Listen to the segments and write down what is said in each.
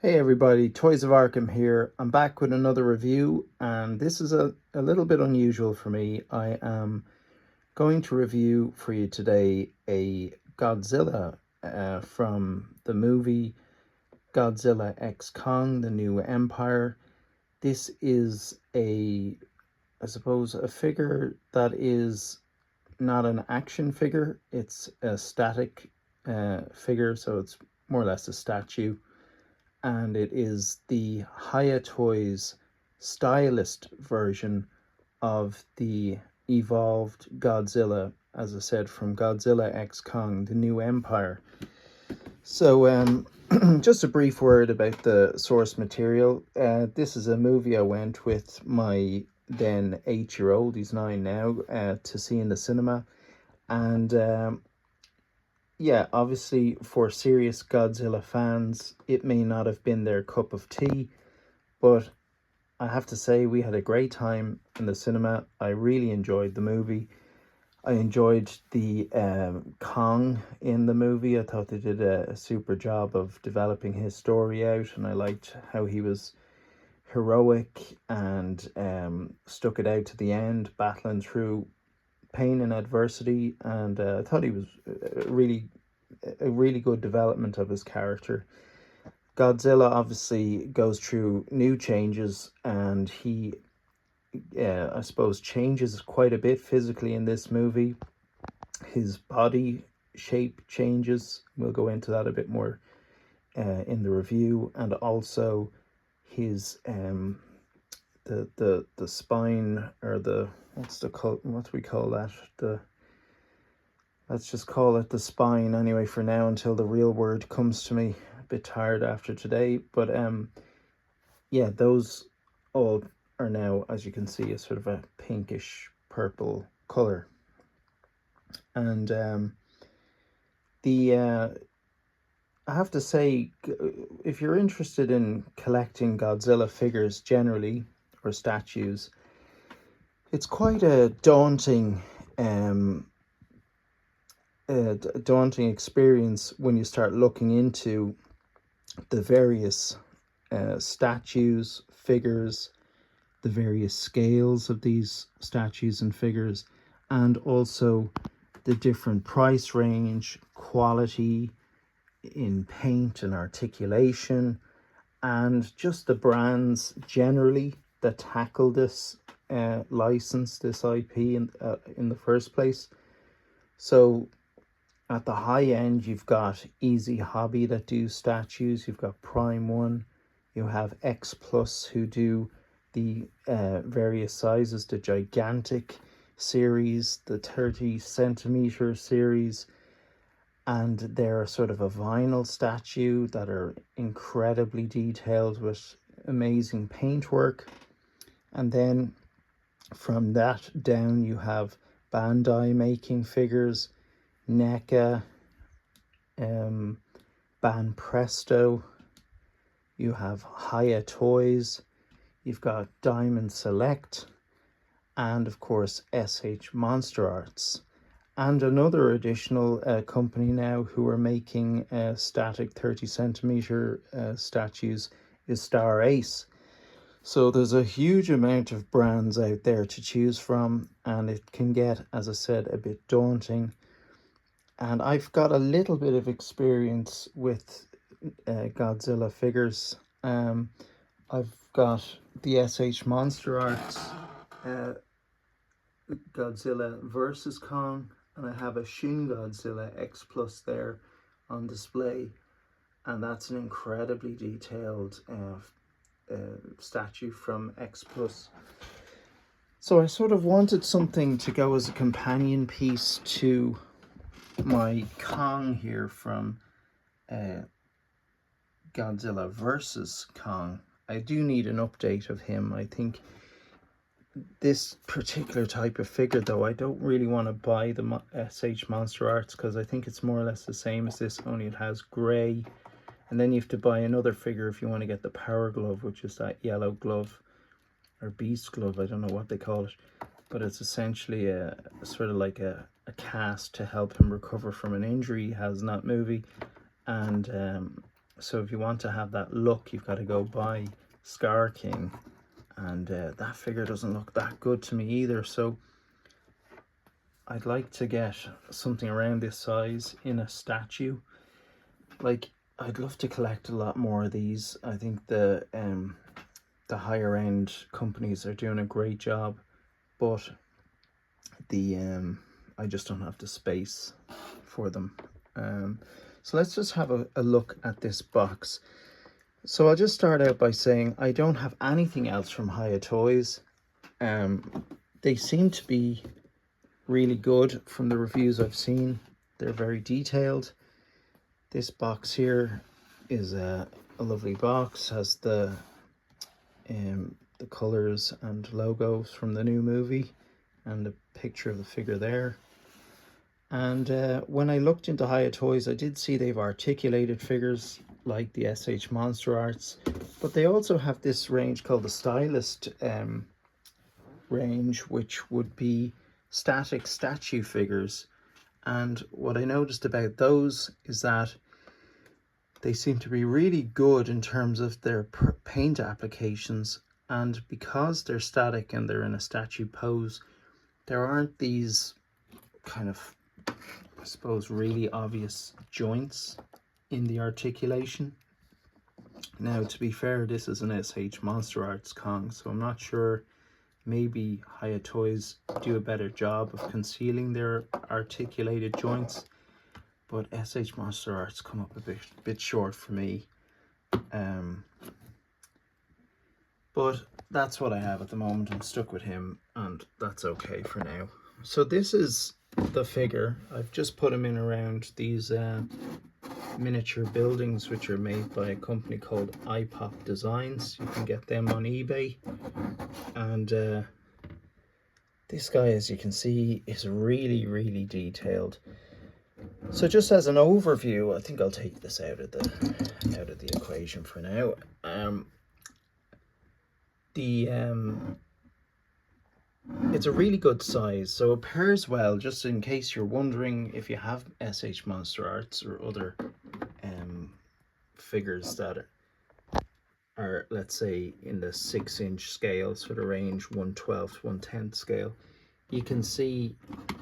Hey everybody, Toys of Arkham here. I'm back with another review, and this is a little bit unusual for me. I am going to review for you today a Godzilla from the movie Godzilla X Kong, The New Empire. This is I suppose, a figure that is not an action figure. It's a static figure, so it's more or less a statue, and it is the Hiya Toys Stylist version of the evolved Godzilla, as I said, from Godzilla X Kong, The New Empire. So, just a brief word about the source material. This is a movie I went with my then 8-year old, he's 9 now, to see in the cinema. And yeah, obviously for serious Godzilla fans, it may not have been their cup of tea, but I have to say we had a great time in the cinema. I really enjoyed the movie. I enjoyed the Kong in the movie. I thought they did a super job of developing his story out, and I liked how he was heroic and stuck it out to the end, battling through pain and adversity. And I thought he was a really good development of his character. Godzilla obviously goes through new changes, and he, I suppose, changes quite a bit physically in this movie. His body shape changes. We'll go into that a bit more in the review, and also his the spine, or the what do we call that, the let's just call it the spine anyway for now until the real word comes to me. A bit tired after today, but yeah, those all are now, as you can see, a sort of a pinkish purple color. And the I have to say, if you're interested in collecting Godzilla figures generally, or statues, it's quite a daunting experience when you start looking into the various statues, figures, the various scales of these statues and figures, and also the different price range, quality in paint and articulation, and just the brands generally that tackle this license, this IP in the first place. So at the high end, you've got Easy Hobby that do statues. You've got Prime One. You have X Plus, who do the various sizes, the gigantic series, the 30 centimeter series, and they're sort of a vinyl statue that are incredibly detailed with amazing paintwork. And then from that down, you have Bandai making figures, NECA, Banpresto, you have Hiya Toys, you've got Diamond Select, and of course SH Monster Arts. And another additional company now who are making static 30 centimeter statues is Star Ace. So there's a huge amount of brands out there to choose from, and it can get, as I said, a bit daunting. And I've got a little bit of experience with Godzilla figures. I've got the SH Monster Arts uh, Godzilla versus Kong, and I have a Shin Godzilla X Plus there on display, and that's an incredibly detailed statue from X Plus. So I sort of wanted something to go as a companion piece to my Kong here from Godzilla versus Kong. I do need an update of him. I think this particular type of figure, though, I don't really want to buy the SH Monster Arts, because I think it's more or less the same as this, only it has grey. And then you have to buy another figure if you want to get the Power Glove, which is that yellow glove, or Beast Glove, I don't know what they call it. But it's essentially a sort of like a cast to help him recover from an injury he has in that movie. And So if you want to have that look, you've got to go buy Scar King, and that figure doesn't look that good to me either. So I'd like to get something around this size in a statue. Like, I'd love to collect a lot more of these. I think the higher end companies are doing a great job, but the I just don't have the space for them. So let's just have a look at this box. So I'll just start out by saying I don't have anything else from Hiya Toys. They seem to be really good from the reviews I've seen. They're very detailed. This box here is a lovely box, has the colors and logos from the new movie and a picture of the figure there. And when I looked into Hiya Toys, I did see they've articulated figures like the SH Monster Arts, but they also have this range called the Stylist range, which would be static statue figures. And what I noticed about those is that they seem to be really good in terms of their paint applications, and because they're static and they're in a statue pose, there aren't these kind of, I suppose, really obvious joints in the articulation. Now, to be fair, this is an SH Monster Arts Kong, so I'm not sure. Maybe Hiya Toys do a better job of concealing their articulated joints, but SH Monster Arts come up a bit short for me. But that's what I have at the moment. I'm stuck with him, and that's okay for now. So this is the figure. I've just put him in around these miniature buildings, which are made by a company called iPop Designs. You can get them on eBay. And this guy, as you can see, is really, really detailed. So just as an overview, I think I'll take this out of the equation for now. It's a really good size, so it pairs well. Just in case you're wondering, if you have SH Monster Arts or other figures that are, let's say, in the 6-inch scale, sort of range 1/12 to 1/10 scale, you can see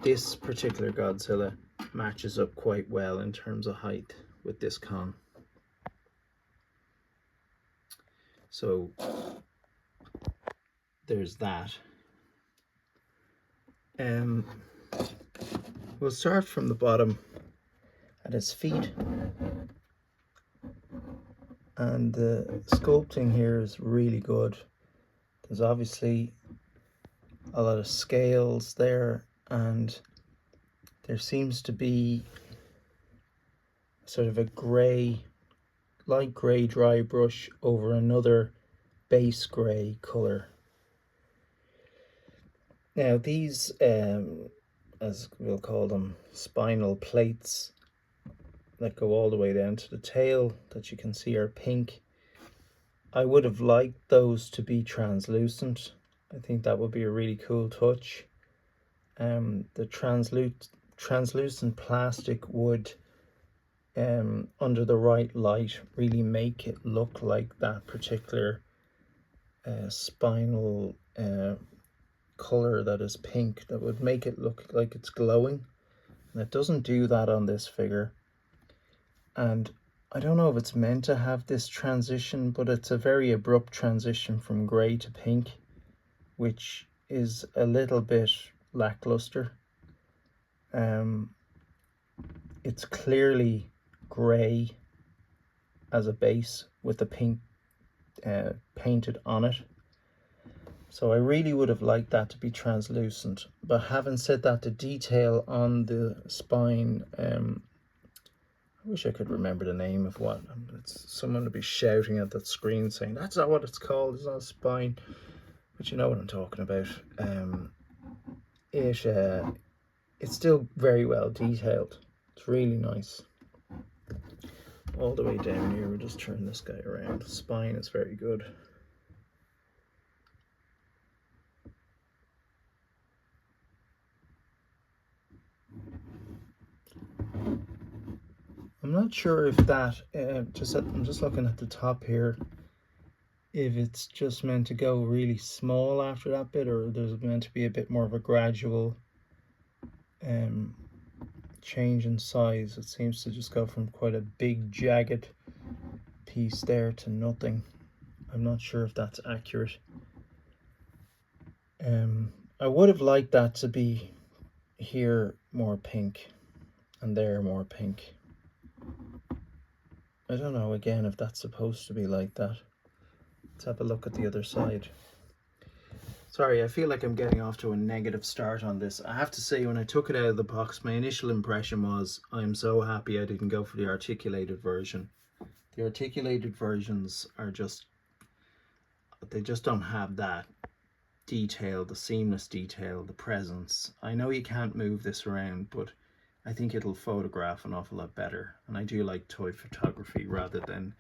this particular Godzilla matches up quite well in terms of height with this Kong. So there's that. We'll start from the bottom at his feet, and the sculpting here is really good. There's obviously a lot of scales there, and there seems to be sort of a grey, light grey dry brush over another base grey colour. Now these, as we'll call them, spinal plates that go all the way down to the tail that you can see are pink. I would have liked those to be translucent. I think that would be a really cool touch. The translucent plastic would, under the right light, really make it look like that particular spinal color that is pink. That would make it look like it's glowing, and it doesn't do that on this figure. And I don't know if it's meant to have this transition, but it's a very abrupt transition from grey to pink, which is a little bit lackluster. It's clearly grey as a base with the pink painted on it. So I really would have liked that to be translucent. But having said that, the detail on the spine, I wish I could remember the name of what. It's someone to be shouting at that screen saying, that's not what it's called, it's not a spine. But you know what I'm talking about. It's still very well detailed. It's really nice. All the way down here, we'll just turn this guy around. The spine is very good. I'm not sure if that, I'm just looking at the top here, if it's just meant to go really small after that bit, or there's meant to be a bit more of a gradual change in size. It seems to just go from quite a big jagged piece there to nothing. I'm not sure if that's accurate. I would have liked that to be here more pink and there more pink. I don't know again if that's supposed to be like that. Let's have a look at the other side. Sorry, I feel like I'm getting off to a negative start on this. I have to say, when I took it out of the box, my initial impression was, I'm so happy I didn't go for the articulated version. The articulated versions are just, they just don't have that detail, the seamless detail, the presence. I know you can't move this around, but I think it'll photograph an awful lot better. And I do like toy photography rather than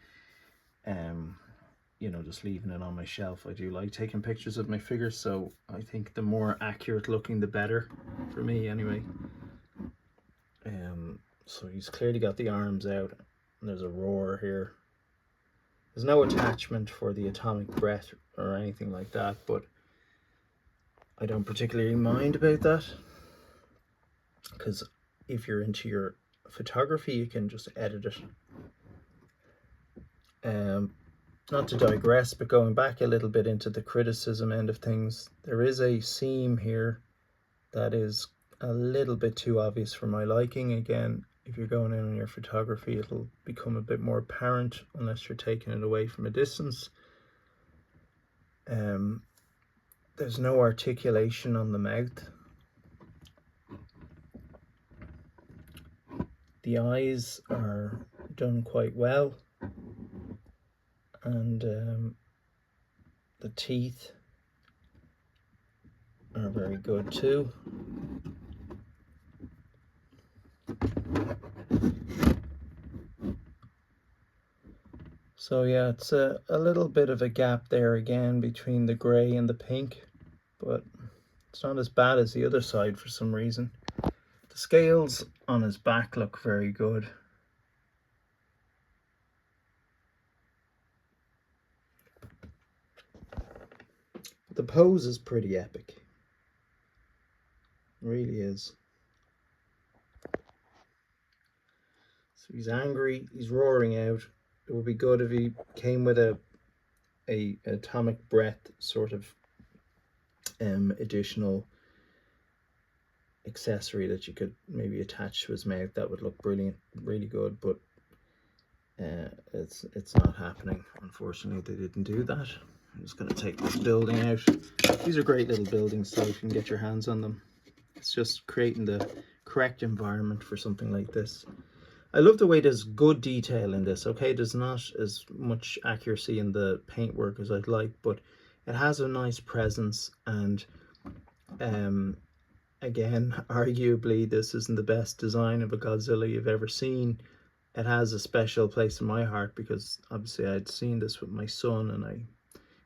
you know, just leaving it on my shelf. I do like taking pictures of my figures, so I think the more accurate looking the better, for me anyway. So he's clearly got the arms out, and there's a roar here. There's no attachment for the atomic breath or anything like that, but I don't particularly mind about that, because if you're into your photography, you can just edit it. Not to digress, but going back a little bit into the criticism end of things, there is a seam here that is a little bit too obvious for my liking. Again, if you're going in on your photography, it'll become a bit more apparent unless you're taking it away from a distance. There's no articulation on the mouth. The eyes are done quite well, and the teeth are very good too. So yeah, it's a little bit of a gap there again between the grey and the pink, but it's not as bad as the other side for some reason. The scales on his back look very good. The pose is pretty epic. It really is. So he's angry, he's roaring out. It would be good if he came with a atomic breath sort of additional accessory that you could maybe attach to his mouth. That would look brilliant, really good, but it's not happening. Unfortunately, they didn't do that. I'm just going to take this building out. These are great little buildings, so you can get your hands on them. It's just creating the correct environment for something like this. I love the way there's good detail in this. Okay, there's not as much accuracy in the paintwork as I'd like, but it has a nice presence, and again, arguably this isn't the best design of a Godzilla you've ever seen. It has a special place in my heart because obviously I'd seen this with my son, and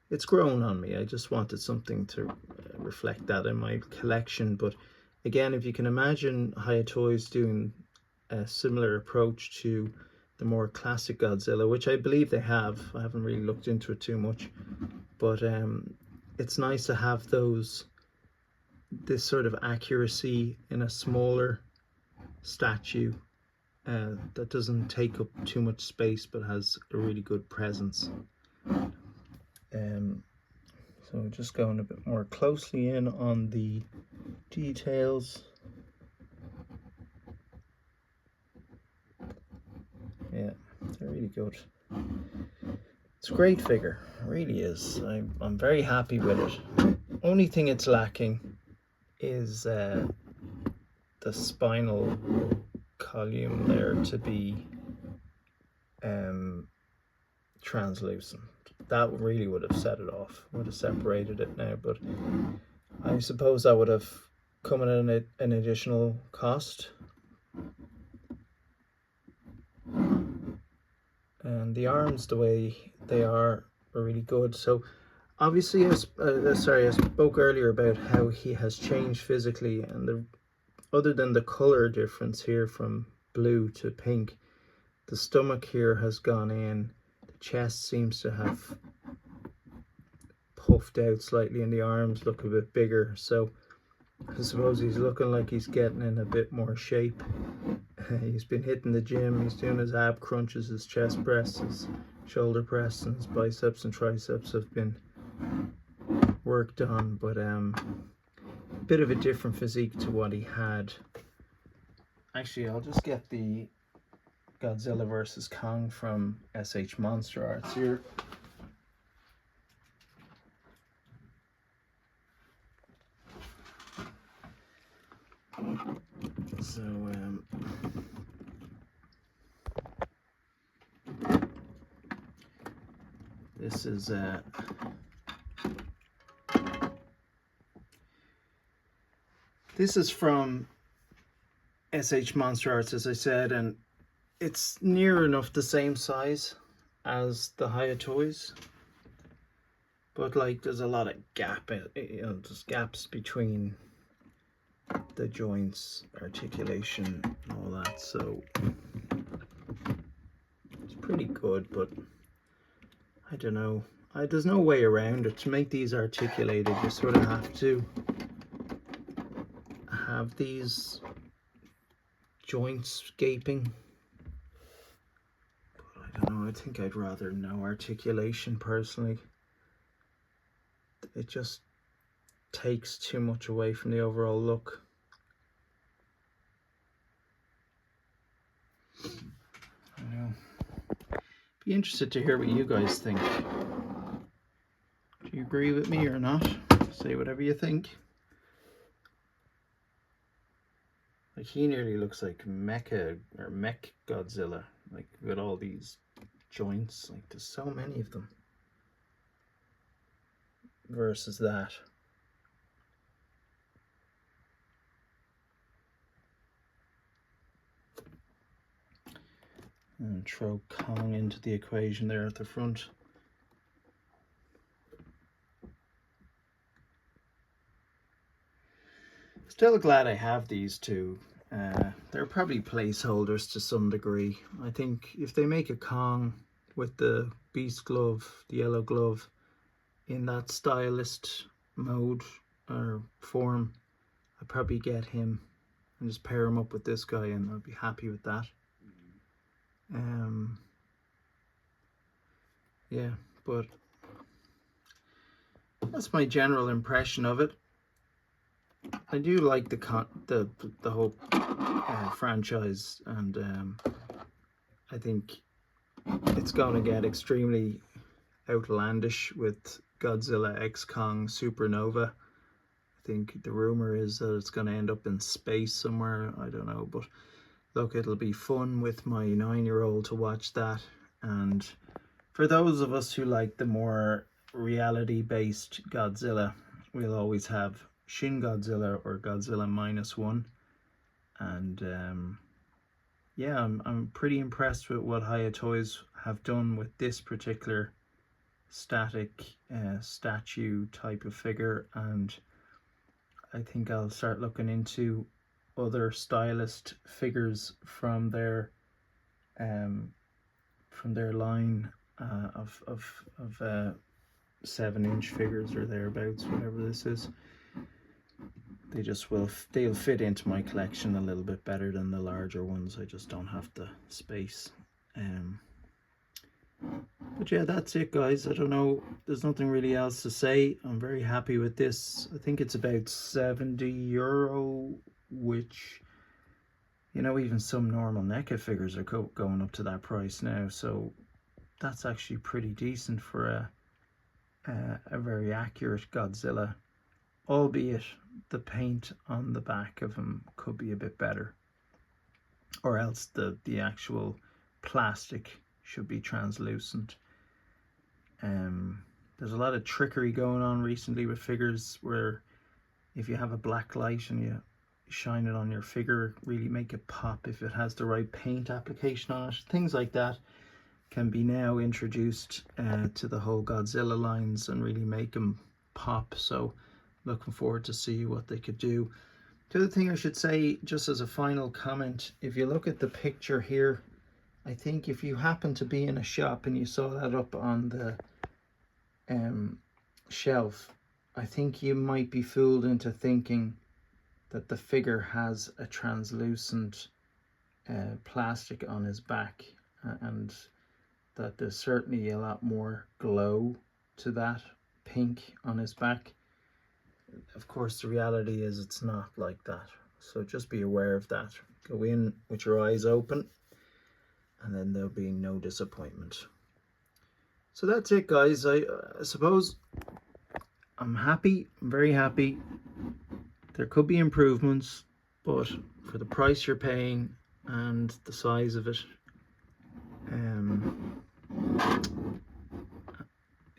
it's grown on me. I just wanted something to reflect that in my collection. But again, if you can imagine Hiya Toys doing a similar approach to the more classic Godzilla, which I believe they have. I haven't really looked into it too much, but it's nice to have this sort of accuracy in a smaller statue that doesn't take up too much space but has a really good presence. So just going a bit more closely in on the details. Yeah, they're really good. It's a great figure, it really is. I'm very happy with it. Only thing it's lacking is the spinal column there to be translucent. That really would have set it off, would have separated it now, but I suppose that would have come at an additional cost. And the arms, the way they are really good. So obviously, I spoke earlier about how he has changed physically, and other than the color difference here from blue to pink, The stomach here has gone in. The chest seems to have puffed out slightly, and the arms look a bit bigger. So I suppose he's looking like he's getting in a bit more shape. He's been hitting the gym. He's doing his ab crunches, his chest press, his shoulder press, and his biceps and triceps have been worked on. But a bit of a different physique to what he had. Actually, I'll just get the Godzilla vs. Kong from SH Monster Arts here. So this is from SH Monster Arts, as I said, and it's near enough the same size as the Hiya Toys, but like there's a lot of there's gaps between the joints, articulation, and all that, so it's pretty good. But I don't know, there's no way around it. To make these articulated, you sort of have to have these joints gaping. But I don't know, I think I'd rather no articulation personally. It just takes too much away from the overall look. I know. Be interested to hear what you guys think. Do you agree with me or not? Say whatever you think. Like, he nearly looks like Mech Godzilla, like with all these joints. Like, there's so many of them. Versus that. And throw Kong into the equation there at the front. Still glad I have these two. They're probably placeholders to some degree. I think if they make a Kong with the beast glove, the yellow glove, in that stylist mode or form, I'd probably get him and just pair him up with this guy, and I'll be happy with that. Yeah, but that's my general impression of it. I do like the whole franchise, and I think it's going to get extremely outlandish with Godzilla X Kong Supernova. I think the rumor is that it's going to end up in space somewhere. I don't know, but look, it'll be fun with my 9-year-old to watch that. And for those of us who like the more reality-based Godzilla, we'll always have Shin Godzilla or Godzilla -1. And yeah, I'm pretty impressed with what Hiya Toys have done with this particular static statue type of figure, and I think I'll start looking into other stylist figures from their line of 7-inch figures or thereabouts, whatever this is. They'll fit into my collection a little bit better than the larger ones. I just don't have the space. But yeah, that's it, guys. I don't know, there's nothing really else to say. I'm very happy with this. I think it's about €70, which, you know, even some normal NECA figures are going up to that price now, so that's actually pretty decent for a very accurate Godzilla, albeit the paint on the back of him could be a bit better, or else the actual plastic should be translucent. There's a lot of trickery going on recently with figures where if you have a black light and you shine it on your figure, really make it pop if it has the right paint application on it. Things like that can be now introduced to the whole Godzilla lines and really make them pop. So looking forward to see what they could do. The other thing I should say, just as a final comment, if you look at the picture here, I think if you happen to be in a shop and you saw that up on the shelf, I think you might be fooled into thinking that the figure has a translucent plastic on his back, and that there's certainly a lot more glow to that pink on his back. Of course, the reality is it's not like that, so just be aware of that. Go in with your eyes open, and then there'll be no disappointment. So that's it, guys. I suppose I'm happy. I'm very happy. There could be improvements, but for the price you're paying and the size of it,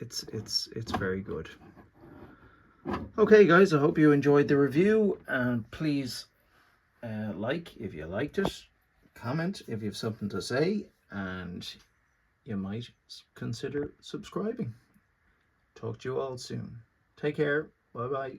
it's very good. Okay, guys, I hope you enjoyed the review, and please like if you liked it, comment if you have something to say, and you might consider subscribing. Talk to you all soon. Take care. Bye bye.